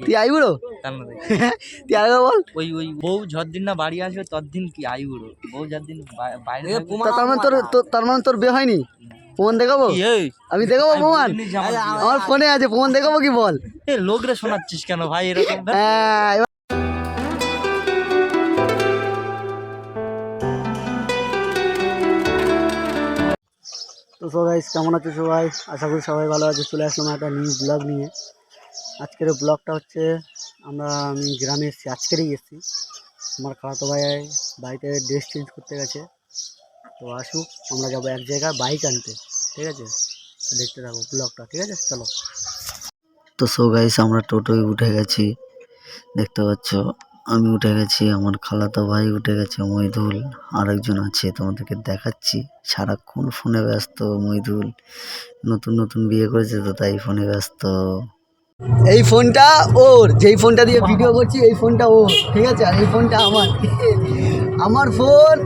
তুই আইবুড়ো তুই আগে বল। ওই বউ যতদিন না বাড়ি আসবে ততদিন কি আইবুড়ো, বউ যতদিন বাইরে তার মানে তোর বিয়ে হয়নি? প্রমাণ দেখাবো? আমি দেখাবো প্রমাণ, আমার ফোনে আছে প্রমাণ, দেখাবো কি বল? লোকরে শোনাচ্ছিস কেন ভাই এরকম? হ্যাঁ। তো সো গাইস, কেমন আছো সবাই? আশা করি সবাই ভালো আছে। চলে আসলাম একটা নিউ ব্লগ নিয়ে। আজকের ব্লগটা হচ্ছে আমি গ্রামে এসেছি, আজকেরই এসেছি। আমার খালাতো ভাই বাড়িতে ড্রেস চেঞ্জ করতে গেছে, তো আসুক, আমরা যাবো এক জায়গায় বাইক আনতে, ঠিক আছে? দেখতে থাকো ব্লগটা, ঠিক আছে? চলো। তো সো গাইস, আমরা টোটোয় উঠে গেছি, দেখতে পাচ্ছ। আমি উঠে গেছি, আমার খালাতো ভাই উঠে গেছে, মইদুল আরেকজন আছে, তোমাদেরকে দেখাচ্ছি। সারাক্ষণ ফোনে ব্যস্ত মইদুল, নতুন নতুন বিয়ে করেছে তো তাই ফোনে ব্যস্ত। এই ফোনটা ওর, যেই ফোনটা দিয়ে ভিডিও করছি এই ফোনটা ওর, ঠিক আছে? আর এই ফোনটা আমার। আমার ফোন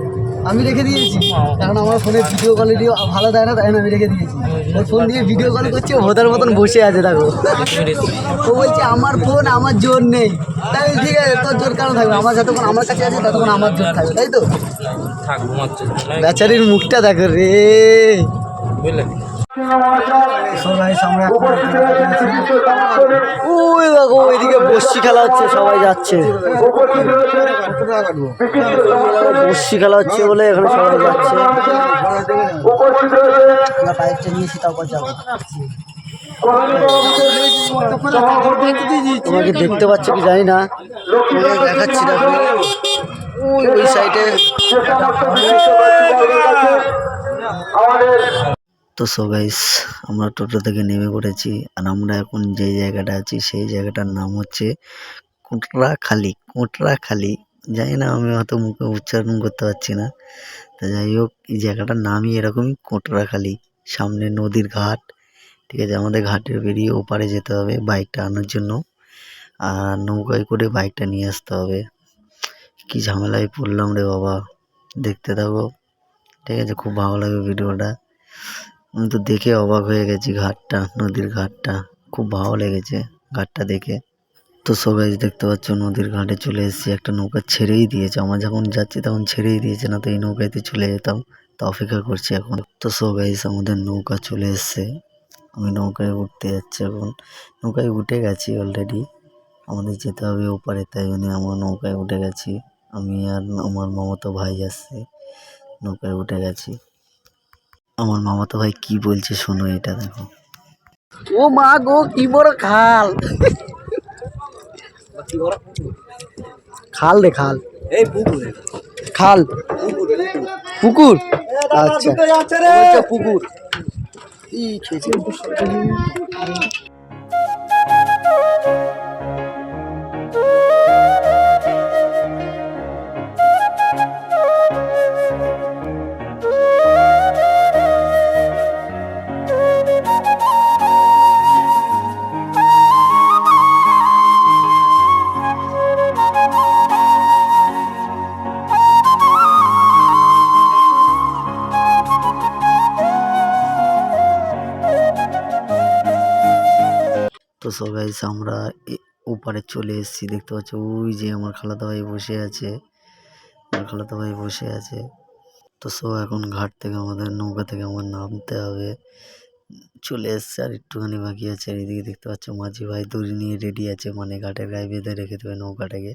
আমি রেখে দিয়েছি, কারণ আমার ফোনের ভিডিও কোয়ালিটি ভালো দেয় না, তাই আমি রেখে দিয়েছি। ওই ফোন দিয়ে ভিডিও কল করছি, ভোদার মতন বসে আছে দেখো। ও বলছে আমার ফোন আমার জোর নেই, তাই ঠিক আছে, তোর জোর কেন থাকবে? আমার যতক্ষণ আমার কাছে আছে ততক্ষণ আমার জোর থাকবে, তাই তো? বেচারির মুখটা দেখো রে, বুঝলেন? ওই দেখো ওইদিকে বসি খেলা হচ্ছে, সবাই যাচ্ছে। বসি খেলা হচ্ছে বলে এখানে সবাই যাচ্ছে। বাইকটা নিয়েছি, তারপর যাবো। তোমাকে দেখতে পাচ্ছ কি জানি না, দেখাচ্ছি দেখো ওই সাইডে। তো সো গাইস, আমরা টোটো থেকে নেমে পড়েছি, আর আমরা এখন যে জায়গাটা আছি সেই জায়গাটার নাম হচ্ছে কোটরাখালী। কোটরাখালী, জানি না, আমি অত মুখে উচ্চারণ করতে পারছি না। তা যাই হোক, এই জায়গাটার নামই এরকমই, কোটরাখালী। সামনে নদীর ঘাট, ঠিক আছে? আমাদের ঘাটের বেরিয়ে ওপারে যেতে হবে বাইকটা আনার জন্য, আর নৌকায় করে বাইকটা নিয়ে আসতে হবে। কি ঝামেলায় পড়লাম রে বাবা, দেখতে থাকো, ঠিক আছে? খুব ভালো লাগবে ভিডিওটা। আমি তো দেখে অবাক হয়ে গেছি, ঘাটটা, নদীর ঘাটটা খুব ভালো লেগেছে ঘাটটা দেখে। তো সবাই দেখতে পাচ্ছ নদীর ঘাটে চলে এসেছি, একটা নৌকা ছেড়েই দিয়েছে, আমার যখন যাচ্ছি তখন ছেড়েই দিয়েছে, না তো এই নৌকাতে চলে যেতাম। তো অপেক্ষা করছি এখন। তো সবাই আমাদের নৌকা চলে এসছে, আমি নৌকায় উঠতে যাচ্ছি এখন। নৌকায় উঠে গেছি অলরেডি, আমাদের যেতে হবে ওপারে, তাই জন্য আমার নৌকায় উঠে গেছি। আমি আর আমার মামাতো ভাই আসছে, নৌকায় উঠে গেছি। আমার মামাতো ভাই কি বলছে শোনো, এটা দেখো। ও মা গো, কি বড় খাল! খাল রে খাল, এই পুকুর, খাল পুকুর, আচ্ছা পুকুর। কি খেয়েছে? তো সো গাইস, আমরা ওপারে চলে এসেছি, দেখতে পাচ্ছ ওই যে আমার খালাতো ভাই বসে আছে, আমার খালাতো ভাই বসে আছে। তো সো এখন ঘাট থেকে আমাদের নৌকা থেকে আমার নামতে হবে, চলে এসছে, আর একটুখানি বাকি আছে। আর এদিকে দেখতে পাচ্ছ মাঝি ভাই দড়ি নিয়ে রেডি আছে, মানে ঘাটের গায়ে বেঁধে রেখে দেবে নৌকাটাকে।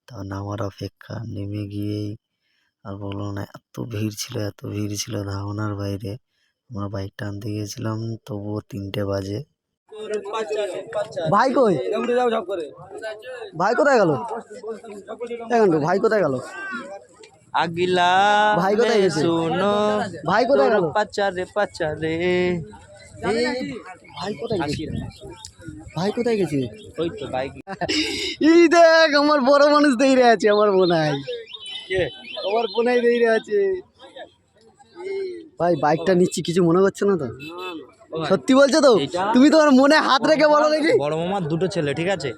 তা নামার অপেক্ষা, নেমে গিয়েই আর বললো না, এত ভিড় ছিল, এত ভিড় ছিল ধারণার বাইরে। আমরা বাইকটা আনতে গিয়েছিলাম, তবুও 3টে বাজে। ভাই কই? ভাই কোথায় গেল? ভাই কোথায় গেল? আগিলা ভাই কোথায় গেছে? শুনো, ভাই কোথায় গেল? পাচারে পাচারে, ভাই কোথায় গেছে? ভাই কোথায় গেছে? ওই তো বাইক। এই দেখ, আমার বড় মানুষ দেইরে আছে, আমার বোনাই, আমার বোনাই দেইরে আছে। ভাই বাইকটা নিচ্ছি, কিছু মনে করছে না তো? সত্যি বলছো তো? তুমি তোমার মনে হাত রেখে বলো দেখি। বড় মামার 2টো ছেলে, ঠিক আছে?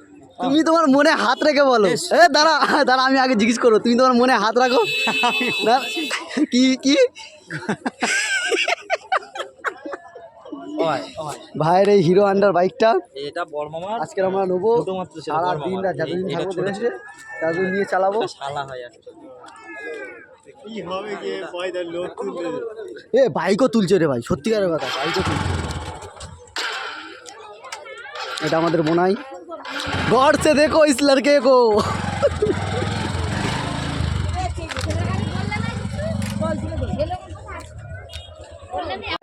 তুমি তোমার মনে হাত রেখে বলো। এ দাঁড়া দাঁড়া, আমি আগে জিজ্ঞেস করো, তুমি তোমার মনে হাত রাখো। কি কি ভাইয়ের এই হিরো আন্ডার বাইকটা এটা বড় মামার আজকে আমরা নেবো। দুটো মাত্র ছিল, সারা বড় দিন মামার। রাত যতদিন এটা থাকবো ছোট দেশে ততদিন নিয়ে চালাবো। শালা হয় একটা। এ বাইকও তুলছে রে ভাই, সত্যিকারের কথা, বাইকও তুলছে। এটা আমাদের বোনাই। গড় সে দেখো ইস লড়কে কো।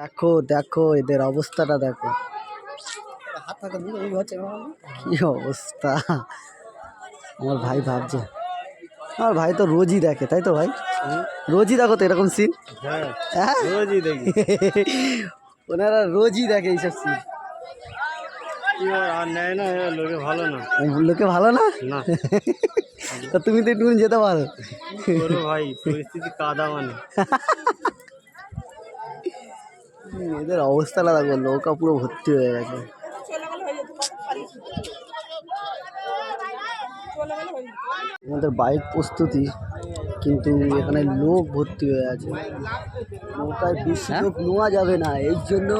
দেখো দেখো এদের অবস্থাটা দেখো, কি অবস্থা। আমার ভাই ভাবছে, আমার ভাই তো রোজই দেখে, তাই তো ভাই? রোজই দেখো তো এরকম সিন। হ্যাঁ রোজই দেখি, ওনারা রোজই দেখে এইসব সিন। আর নেয় না, লোকে ভালো না, লোকে ভালো না না। তা তুমি তো একটু যেতে পারো ভাই, পরিস্থিতি কাদা মানে। এদের অবস্থাটা দেখো, নৌকা পুরো ভর্তি হয়ে গেছে। আমাদের বাইক প্রস্তুতি, কিন্তু এখানে লোক ভর্তি হয়ে আছে। নৌকায় বেশি লোক নেওয়া যাবে না, এই জন্য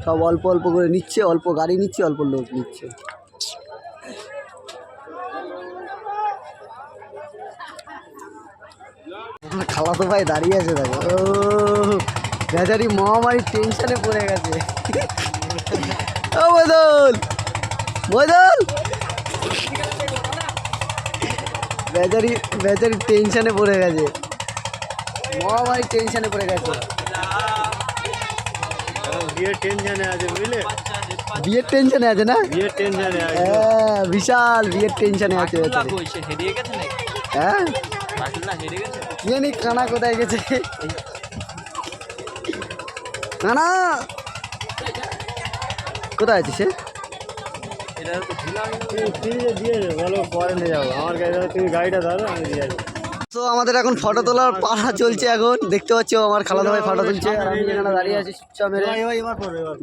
সব অল্প অল্প করে নিচ্ছে, অল্প গাড়ি নিচ্ছে, অল্প লোক নিচ্ছে। খালাতো ভাই দাঁড়িয়ে আছে দেখো, ও বেচারি মহামারী টেনশনে পড়ে গেছে। ও বদল বদল, বেচারি বেচারি টেনশনে পড়ে গেছে, মহামারী টেনশনে পড়ে গেছে। বিয়ের টেনশনে আছে, বুঝলে? বিয়ের টেনশনে আছে না? বিয়ের টেনশনে আছে, হ্যাঁ বিশাল বিয়ের টেনশনে আছে। হ্যাঁ জানি কানা কোথায় গেছে, কানা কোথায় আছে সে? তো আমাদের এখন ফটো তোলার পাড়া চলছে, এখন দেখতে পাচ্ছ আমার খালাতো ভাই ফটো তুলছে, আর আমি এখানে দাঁড়িয়ে আছি চুপচাপ মেরে।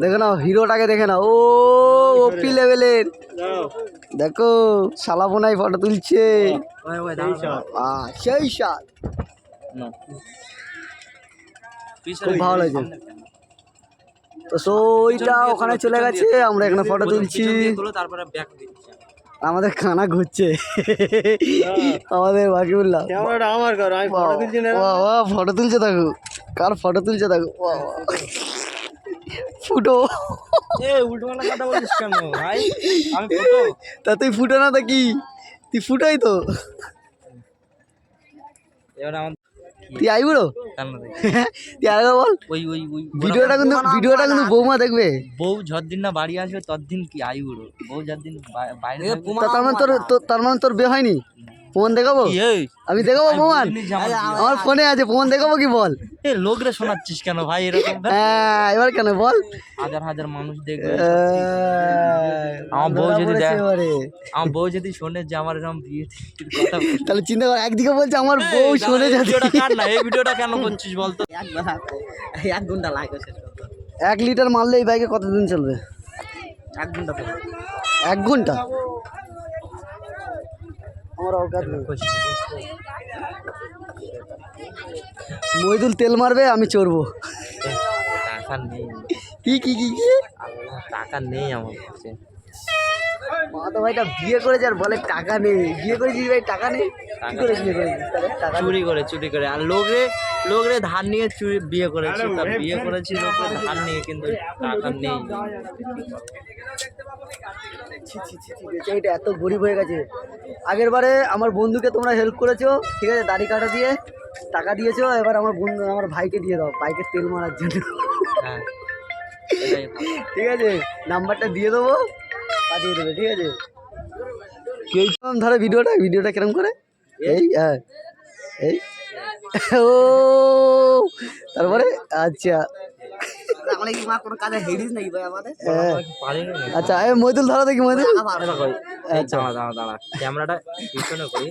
দেখো না হিরোটাকে, দেখে না, ও ওপি লেভেলের, দেখো শালাবোনাই ফটো তুলছে, সেই সাত খুব ভালো লাগছে। তো ওইটা ওখানে চলে গেছে, আমরা এখানে ফটো তুলছি। আমাদের খানা ঘুরছে আমাদের বাকিউল্লাহ, আমার ফটো তুলছে দেখো, কার ফটো তুলছে দেখো, ফুটো। কথা বলিস কেন ভাই? আমি ফুটো? তা তুই ফুটো না, তা কি তুই ফুটোই তো। এবার আমার তুই আই বুড়ো, তুই আগে বল। ভিডিওটা কিন্তু বৌমা দেখবে। বউ যতদিন না বাড়ি আসবে ততদিন কি আই বুড়ো, বউ যতদিন বাইরে তার মানে তোর বিয়ে হয়নি? প্রমাণ দেখাবো, আমি দেখাবো প্রমাণ, আমার ফোনে আছে প্রমাণ, দেখাবো কি বল? লোকরে শোনাচ্ছিস কেন ভাই এরকম? হ্যাঁ এবার কেন বল? হাজার হাজার মানুষ দেখবে, আমার বউ যদি শোনে যে আমার এরকম বিয়ে কথা, তাহলে চিন্তা কর, একদিকে বলছে আমার বউ শোনে যাচ্ছে। এই ভিডিওটা কেন করছিস বলতো? 1 ঘন্টা লাগে, 1 লিটার মারলে এই বাইকে কতদিন চলবে? 1 ঘন্টা, 1 ঘন্টা আমার অকাত নেই। মইদুল তেল মারবে, আমি চড়বো। টাকা নেই। কি কি কি কি টাকা নেই আমার কাছে। মা তো ভাইটা বিয়ে করেছে আর বলে টাকা নেই, বিয়ে করেছিস ভাই টাকা নেই, কি করে বিয়ে করেছিস? চুরি করে আর লোকরে ধার নিয়ে বিয়ে করেছি, তার বিয়ে করেছি লোকরে ধার নিয়ে, কিন্তু টাকা নেই। এটা এত গরিব হয়ে গেছে। আগের বারে আমার বন্ধুকে তোমরা হেল্প করেছো, ঠিক আছে, দাড়ি কাটা দিয়ে টাকা দিয়েছো, এবার আমার বন্ধু আমার ভাইকে দিয়ে দাও বাইকের তেল মারার জন্য। হ্যাঁ ঠিক আছে, নাম্বারটা দিয়ে দেবো, পাঠিয়ে দেবে, ঠিক আছে? ধরো ভিডিওটা কিরম করে, এই হ্যাঁ এই ও তারপরে আচ্ছা আচ্ছা মইদুল ধরো দেখি, মইদুল দাঁড়া ক্যামেরাটা পিছনে করি,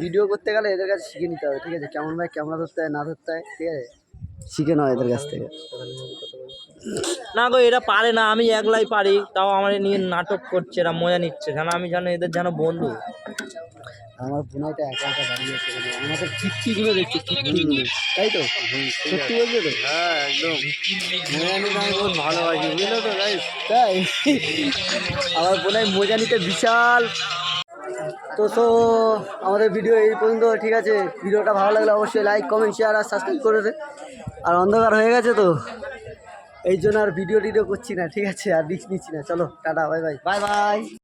ভিডিও করতে গেলে এদের কাছে শিখে নিতে হবে, ঠিক আছে? কেমন ভাই ক্যামেরা ধরতে হয় না ধরতে হয়, ঠিক আছে? শিখে নাও এদের কাছ থেকে। না গো এরা পারে না, আমি একলাই পারি, তাও আমার নিয়ে নাটক করছে, এরা মজা নিচ্ছে, কেন আমি জানো এদের যেন বন্ধু। আমার বোনাইটা একা একা দাঁড়িয়ে আছে আমাদের কীর্তিগুলো দেখছে কীর্তিগুলো তাই তো সত্যি বলছো তো হ্যাঁ একদম আমি বহুত ভালোবাসি বুঝলে তো গাইস। তাই আমার বোনাই মজা নিতে বিশাল। তো আমাদের ভিডিও এই পর্যন্ত, ঠিক আছে? ভিডিওটা ভালো লাগলে অবশ্যই লাইক কমেন্ট শেয়ার আর সাবস্ক্রাইব করে দে। আর অন্ধকার হয়ে গেছে তো এই জন্য আর ভিডিও টিডিও করছি না, ঠিক আছে? আর রিস্ক নিচ্ছি না। চলো টাটা, বাই বাই।